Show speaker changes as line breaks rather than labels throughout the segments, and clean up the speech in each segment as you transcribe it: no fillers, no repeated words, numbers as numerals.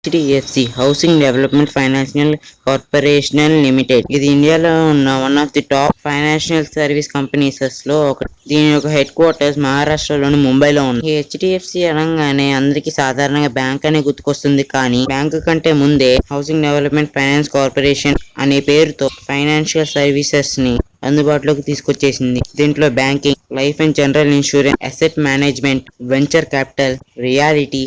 HDFC housing development financial corporation limited. ఇది ఇండియాలో ఉన్న one of the top financial service companies లో ఒకటి. దీని యొక్క హెడ్ క్వార్టర్స్ మహారాష్ట్రలోని ముంబైలో ఉంది. ఈ హెచ్డిఎఫ్సి అనగానే అందరికి సాధారణంగా బ్యాంక్ అనే గుర్తుకొస్తుంది. కానీ బ్యాంకు కంటే ముందే హౌసింగ్ డెవలప్మెంట్ ఫైనాన్స్ కార్పొరేషన్ అనే పేరుతో ఫైనాన్షియల్ సర్వీసెస్ ని అందుబాటులోకి తీసుకొచ్చేసింది. దీంట్లో banking, life and general insurance, asset management, venture capital, reality,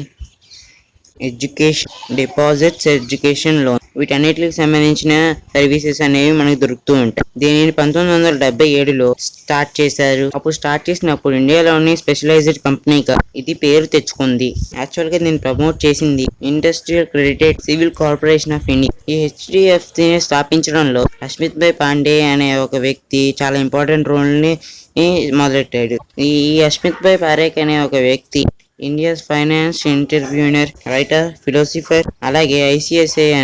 education, deposits, education loan వీటన్నిటికి సంబంధించిన సర్వీసెస్ అనేవి మనకు దొరుకుతూ ఉంటాయి. దీనిని 1977లో స్టార్ట్ చేశారు. అప్పుడు స్టార్ట్ చేసినప్పుడు ఇండియాలోని స్పెషలైజ్డ్ కంపెనీగా ఇది పేరు తెచ్చుకుంది. యాక్చువల్ గా దీన్ని ప్రమోట్ చేసింది industrial credit civil corporation of India. ఈ హెచ్డిఎఫ్సి స్థాపించడంలో అస్మిత్ భాయ్ పాండే అనే ఒక వ్యక్తి చాలా ఇంపార్టెంట్ రోల్ ని మొదలెట్టాడు. ఈ అస్మిత్ భాయ్ పారేఖ్ అనే ఒక వ్యక్తి India's finance entrepreneur, writer, philosopher. అలాగే ఐసిఐసిఐ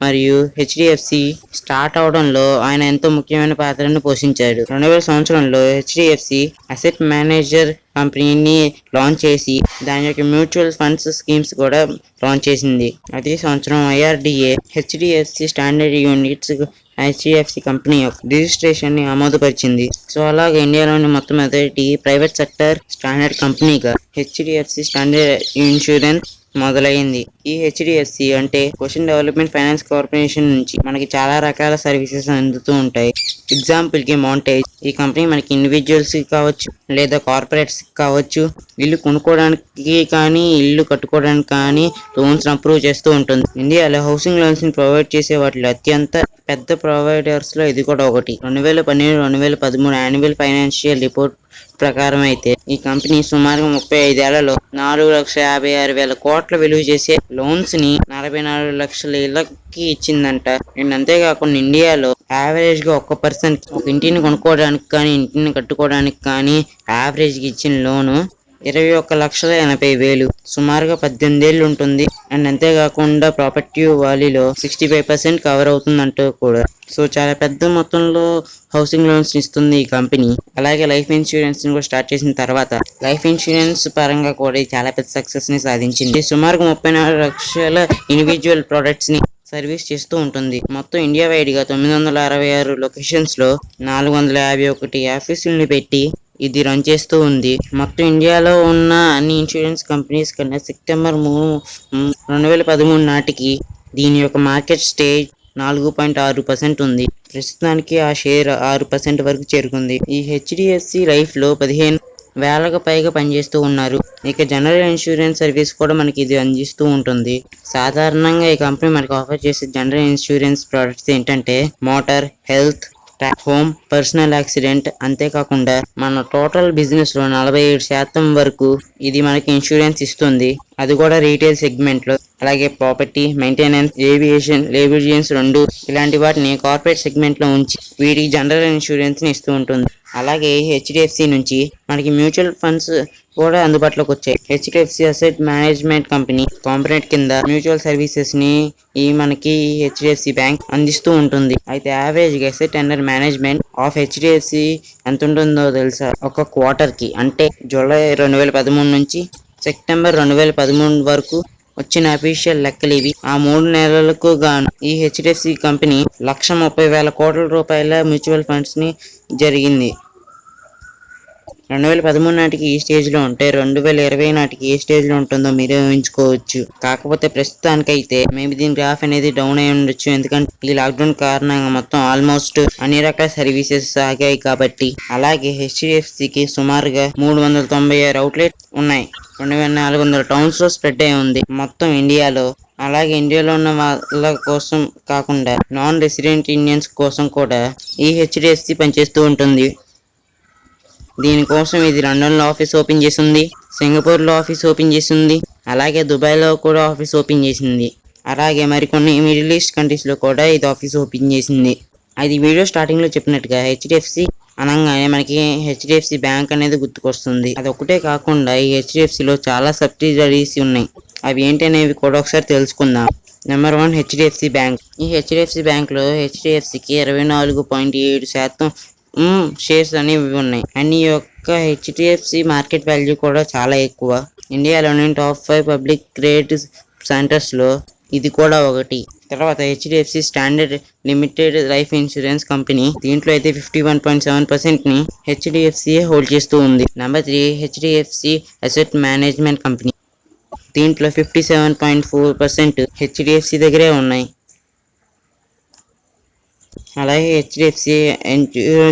మరియు హెచ్డిఎఫ్సి స్టార్ట్ అవడంలో ఆయన ఎంతో ముఖ్యమైన పాత్రను పోషించాడు. 2000 సంవత్సరంలో హెచ్డిఎఫ్సి అసెట్ మేనేజర్ కంపెనీని లాంచ్ చేసి దాని యొక్క మ్యూచువల్ ఫండ్స్ స్కీమ్స్ కూడా లాంచ్ చేసింది. అదే సంవత్సరం IRDA HDFC standard units HDFC company యొక్క రిజిస్ట్రేషన్ ని ఆమోదపరిచింది. సో అలాగే ఇండియాలోని మొట్టమొదటి ప్రైవేట్ సెక్టర్ స్టాండర్డ్ కంపెనీగా హెచ్డిఎఫ్సి స్టాండర్డ్ ఇన్సూరెన్స్ మొదలైంది. ఈ హెచ్డిఎఫ్సి అంటే హౌసింగ్ డెవలప్మెంట్ ఫైనాన్స్ కార్పొరేషన్ నుంచి మనకి చాలా రకాల సర్వీసెస్ అందుతూ ఉంటాయి. ఎగ్జాంపుల్ కి మౌంటేజ్. ఈ కంపెనీ మనకి ఇండివిజువల్స్ కి కావచ్చు లేదా కార్పొరేట్స్ కావచ్చు, ఇల్లు కొనుక్కోవడానికి కానీ ఇల్లు కట్టుకోవడానికి కానీ లోన్స్ అప్రూవ్ చేస్తూ ఉంటుంది. ఇండియాలో హౌసింగ్ లోన్స్ ని ప్రొవైడ్ చేసే వాటిలో అత్యంత పెద్ద ప్రొవైడర్స్ లో ఇది కూడా ఒకటి. 2012-2013 యాన్యువల్ ఫైనాన్షియల్ రిపోర్ట్ ప్రకారం అయితే ఈ కంపెనీ సుమారుగా 35 ఏళ్లలో 4,56,000 కోట్ల విలువ చేసే లోన్స్ ని 44 లక్షల ఇళ్లకి ఇచ్చిందంట. అండ్ అంతేకాకుండా ఇండియాలో యావరేజ్ గా 1% ఒక ఇంటిని కొనుక్కోవడానికి కానీ ఇంటిని కట్టుకోవడానికి కానీ యావరేజ్ గా ఇచ్చిన లోను 21,80,000, సుమారుగా 18 ఏళ్ళు ఉంటుంది. అండ్ అంతేకాకుండా ప్రాపర్టీ వాల్యూలో 65% కవర్ అవుతుందంటూ కూడా. సో చాలా పెద్ద మొత్తంలో హౌసింగ్ లోన్స్ ఇస్తుంది ఈ కంపెనీ. అలాగే లైఫ్ ఇన్సూరెన్స్ ని కూడా స్టార్ట్ చేసిన తర్వాత లైఫ్ ఇన్సూరెన్స్ పరంగా కూడా చాలా పెద్ద సక్సెస్ ని సాధించింది. సుమారుగా 34 లక్షల ఇండివిజువల్ ప్రొడక్ట్స్ ని సర్వీస్ చేస్తూ ఉంటుంది. మొత్తం ఇండియా వైడ్ గా 966 లొకేషన్స్ లో 451 ఆఫీసుల్ని పెట్టి ఇది రన్ చేస్తూ ఉంది. మొత్తం ఇండియాలో ఉన్న అన్ని ఇన్సూరెన్స్ కంపెనీస్ కన్నా సెప్టెంబర్ 3, 2013 నాటికి దీని యొక్క మార్కెట్ స్టేజ్ 4.6% ఉంది. ప్రస్తుతానికి ఆ షేర్ 6% వరకు చేరుకుంది. ఈ హెచ్డిఎఫ్సి లైఫ్ లో 15,000కు పైగా పనిచేస్తూ ఉన్నారు. ఇక జనరల్ ఇన్సూరెన్స్ సర్వీస్ కూడా మనకి ఇది అందిస్తూ ఉంటుంది. సాధారణంగా ఈ కంపెనీ మనకి ఆఫర్ చేసే జనరల్ ఇన్సూరెన్స్ ప్రొడక్ట్స్ ఏంటంటే motor, health, home, personal accident. అంతేకాకుండా మన టోటల్ బిజినెస్ లో 47% వరకు ఇది మనకి ఇన్సూరెన్స్ ఇస్తుంది. అది కూడా రీటైల్ సెగ్మెంట్ లో. అలాగే ప్రాపర్టీ, మెయింటెనెన్స్, ఏవియేషన్, లేబిలియన్స్ 2 ఇలాంటి వాటిని కార్పొరేట్ సెగ్మెంట్ లో ఉంచి వీటికి జనరల్ ఇన్సూరెన్స్ ని ఇస్తూ ఉంటుంది. అలాగే హెచ్డిఎఫ్సి నుంచి మనకి మ్యూచువల్ ఫండ్స్ కూడా అందుబాటులోకి వచ్చాయి. HDFC asset management company component కింద మ్యూచువల్ సర్వీసెస్ ని మనకి హెచ్డిఎఫ్సి బ్యాంక్ అందిస్తూ ఉంటుంది. అయితే యావరేజ్ గా asset under management of HDFC ఎంత ఉంటుందో తెలుసా? ఒక క్వార్టర్ కి అంటే జూలై 2013 నుంచి సెప్టెంబర్ 2013 వరకు వచ్చిన అఫీషియల్ లెక్కలు ఇవి. ఆ 3 నెలలకు గాను ఈ హెచ్డిఎఫ్సి కంపెనీ 1,30,000 కోట్ల రూపాయల మ్యూచువల్ ఫండ్స్ ని జరిగింది. 2013 నాటికి ఈ స్టేజ్ లో ఉంటే 2020 నాటికి ఏ స్టేజ్ లో ఉంటుందో మీరే ఊహించుకోవచ్చు. కాకపోతే ప్రస్తుతానికైతే మేబీ దీని గ్రాఫ్ అనేది డౌన్ అయి ఉండొచ్చు. ఎందుకంటే ఈ లాక్డౌన్ కారణంగా మొత్తం ఆల్మోస్ట్ అన్ని రకాల సర్వీసెస్ ఆగాయి కాబట్టి. అలాగే హెచ్డిఎఫ్సికి సుమారుగా 396 అవుట్లెట్ ఉన్నాయి. 2,400 టౌన్స్ లో స్ప్రెడ్ అయి ఉంది మొత్తం ఇండియాలో. అలాగే ఇండియాలో ఉన్న వాళ్ళ కోసం కాకుండా నాన్ రెసిడెంట్ ఇండియన్స్ కోసం కూడా ఈ హెచ్డిఎఫ్సి పనిచేస్తూ ఉంటుంది. దీనికోసం ఇది లండన్ లో ఆఫీస్ ఓపెన్ చేసింది, సింగపూర్ లో ఆఫీస్ ఓపెన్ చేసింది, అలాగే దుబాయ్ లో కూడా ఆఫీస్ ఓపెన్ చేసింది. అలాగే మరికొన్ని మిడిల్ ఈస్ట్ కంట్రీస్ లో కూడా ఇది ఆఫీస్ ఓపెన్ చేసింది. అది వీడియో స్టార్టింగ్ లో చెప్పినట్టుగా హెచ్డిఎఫ్సి అనగానే మనకి హెచ్డిఎఫ్సి బ్యాంక్ అనేది గుర్తుకొస్తుంది. అది ఒకటే కాకుండా ఈ హెచ్డిఎఫ్సిలో చాలా సబ్సిడరీస్ ఉన్నాయి. అవి ఏంటి అనేవి కూడా ఒకసారి తెలుసుకుందాం. Number 1 HDFC bank. ఈ హెచ్డిఎఫ్సి బ్యాంక్ లో హెచ్డిఎఫ్సికి 24.7% షేర్స్ అనేవి ఉన్నాయి. అండ్ ఈ యొక్క హెచ్డిఎఫ్సి మార్కెట్ వాల్యూ కూడా చాలా ఎక్కువ. ఇండియాలోని టాప్ 5 పబ్లిక్ క్రెడిట్ సెంటర్స్ లో ఇది కూడా ఒకటి. తర్వాత HDFC standard limited life insurance company. దీంట్లో అయితే 51.7% ని హెచ్డిఎఫ్సి హోల్డ్ చేస్తూ ఉంది. Number 3 HDFC asset management company. దీంట్లో 57.4% హెచ్డిఎఫ్సి దగ్గరే ఉన్నాయి. అలాగే హెచ్డిఎఫ్సి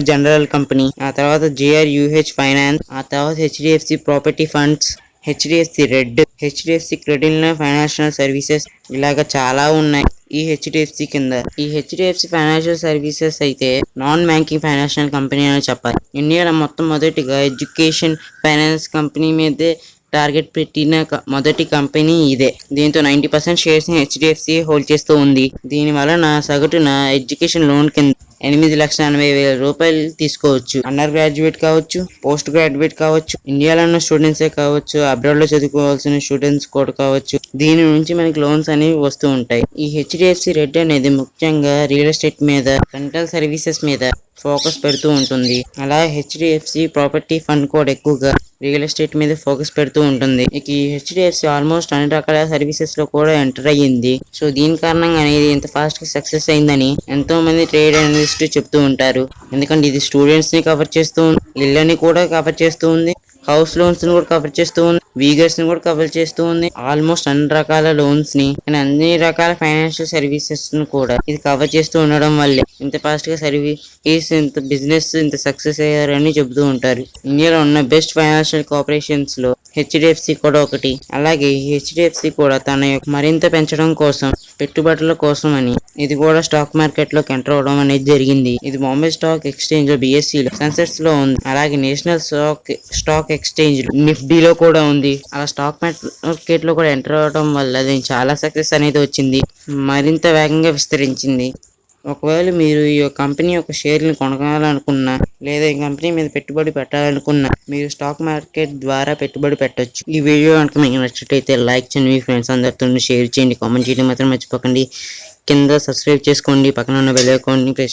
జనరల్ కంపెనీ, ఆ తర్వాత జిఆర్యుహెచ్ ఫైనాన్స్, ఆ తర్వాత HDFC property funds, HDFC red, HDFC credit financial services, ఇలాగ చాలా ఉన్నాయి ఈ హెచ్డిఎఫ్సి కింద. ఈ హెచ్డిఎఫ్సి ఫైనాన్షియల్ సర్వీసెస్ అయితే నాన్ బ్యాంకింగ్ ఫైనాన్షియల్ కంపెనీ అని చెప్పాలి. ఇండియాలో మొదటిగా ఎడ్యుకేషన్ ఫైనాన్స్ కంపెనీ మీదే టార్గెట్ పెట్టిన మొదటి కంపెనీ ఇదే. దీంతో 90% షేర్స్ ని హెచ్డిఎఫ్సి హోల్డ్ చేస్తూ ఉంది. దీని వలన సగటున ఎడ్యుకేషన్ లోన్ కింద 8,80,000 రూపాయలు తీసుకోవచ్చు. అండర్ గ్రాడ్యుయేట్ కావచ్చు, పోస్ట్ గ్రాడ్యుయేట్ కావచ్చు, ఇండియాలో ఉన్న స్టూడెంట్సే కావచ్చు, అబ్రాడ్ లో చదువుకోవాల్సిన స్టూడెంట్స్ కూడా కావచ్చు. దీని నుంచి మనకి లోన్స్ అనేవి వస్తూ ఉంటాయి. ఈ హెచ్డిఎఫ్సి రెడ్ అనేది ముఖ్యంగా రియల్ ఎస్టేట్ మీద, రెంటల్ సర్వీసెస్ మీద ఫోకస్ పెడుతూ ఉంటుంది. అలా హెచ్డిఎఫ్సి ప్రాపర్టీ ఫండ్ కూడా ఎక్కువగా రియల్ ఎస్టేట్ మీద ఫోకస్ పెడుతూ ఉంటుంది. ఇక ఈ హెచ్డిఎఫ్సి ఆల్మోస్ట్ అన్ని రకాల సర్వీసెస్ లో కూడా ఎంటర్ అయ్యింది. సో దీని కారణంగా ఇది ఇంత ఫాస్ట్ గా సక్సెస్ అయిందని ఎంతో మంది ట్రేడ్ అనలిస్ట్ చెప్తూ ఉంటారు. ఎందుకంటే ఇది స్టూడెంట్స్ ని కవర్ చేస్తూ ఉంది, ఇళ్ళని కూడా కవర్ చేస్తూ ఉంది, హౌస్ లోన్స్ ని కూడా కవర్ చేస్తూ ఉంది, వీగర్స్ ని కూడా కవర్ చేస్తూ ఉంది. ఆల్మోస్ట్ అన్ని రకాల లోన్స్ ని, అన్ని రకాల ఫైనాన్షియల్ సర్వీసెస్ ని కూడా ఇది కవర్ చేస్తూ ఉండడం వల్లే ఇంత ఫాస్ట్ గా ఇంత బిజినెస్ ఇంత సక్సెస్ అయ్యారని చెబుతూ ఉంటారు. ఇండియాలో ఉన్న బెస్ట్ ఫైనాన్షియల్ కార్పొరేషన్స్ లో హెచ్డిఎఫ్సి కూడా ఒకటి. అలాగే హెచ్డిఎఫ్సి కూడా తన యొక్క మరింత పెంచడం కోసం, పెట్టుబడుల కోసం అని ఇది కూడా స్టాక్ మార్కెట్ లోకి ఎంటర్ అవడం అనేది జరిగింది. ఇది బాంబే స్టాక్ ఎక్స్చేంజ్ లో, బిఎస్సి లో, సెన్సెక్స్ లో ఉంది. అలాగే నేషనల్ స్టాక్ ఎక్స్చేంజ్ నిఫ్టీలో కూడా ఉంది. అలా స్టాక్ మార్కెట్ లో కూడా ఎంటర్ అవడం వల్ల దీనికి చాలా సక్సెస్ అనేది వచ్చింది, మరింత వేగంగా విస్తరించింది. ఒకవేళ మీరు ఈ కంపెనీ యొక్క షేర్ని కొనగాలనుకున్నా, లేదా ఈ కంపెనీ మీద పెట్టుబడి పెట్టాలనుకున్నా, మీరు స్టాక్ మార్కెట్ ద్వారా పెట్టుబడి పెట్టొచ్చు. ఈ వీడియో కనుక మీకు నచ్చినట్లయితే లైక్ చేయండి, మీ ఫ్రెండ్స్ అందరితో షేర్ చేయండి, కామెంట్ చేయడం మాత్రం మర్చిపోకండి. కింద సబ్స్క్రైబ్ చేసుకోండి, పక్కన ఉన్న బెల్ ఐకాన్ ని ప్రెస్